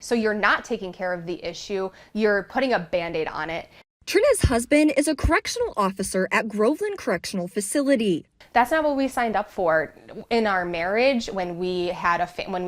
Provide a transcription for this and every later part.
So you're not taking care of the issue, you're putting a Band-Aid on it. Trina's husband is a correctional officer at Groveland Correctional Facility. That's not what we signed up for in our marriage when we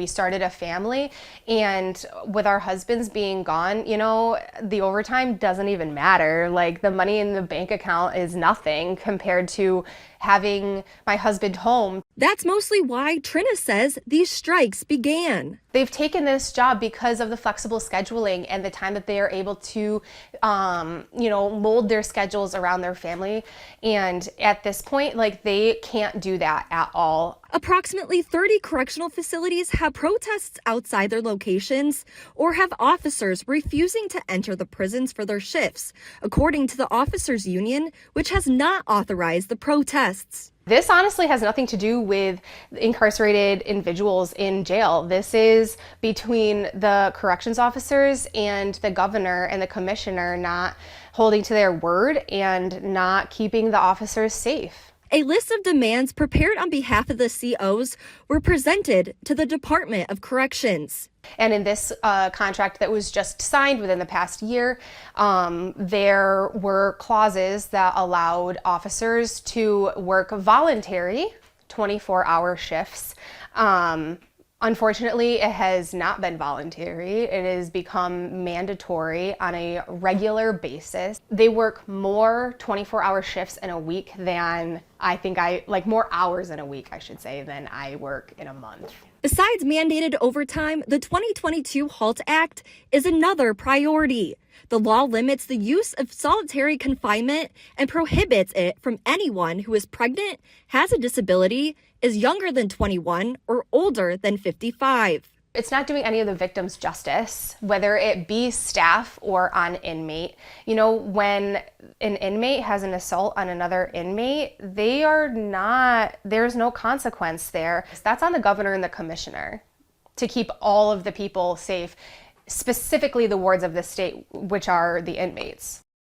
started a family, and with our husbands being gone, the overtime doesn't even matter. Like, the money in the bank account is nothing compared to having my husband home. That's mostly why Trina says these strikes began. They've taken this job because of the flexible scheduling and the time that they are able to, mold their schedules around their family. And at this point, they can't do that at all. Approximately 30 correctional facilities have protests outside their locations or have officers refusing to enter the prisons for their shifts, according to the officers' union, which has not authorized the protests. This honestly has nothing to do with incarcerated individuals in jail. This is between the corrections officers and the governor and the commissioner not holding to their word and not keeping the officers safe. A list of demands prepared on behalf of the COs were presented to the Department of Corrections. And in this contract that was just signed within the past year, there were clauses that allowed officers to work voluntary 24-hour shifts. Unfortunately, it has not been voluntary. It has become mandatory on a regular basis. They work more 24-hour shifts in a week than more hours in a week, I should say, than I work in a month. Besides mandated overtime, the 2022 HALT Act is another priority. The law limits the use of solitary confinement and prohibits it from anyone who is pregnant, has a disability, is younger than 21, or older than 55. It's not doing any of the victims justice, whether it be staff or on inmate. When an inmate has an assault on another inmate, there's no consequence there. That's on the governor and the commissioner to keep all of the people safe, specifically the wards of the state, which are the inmates.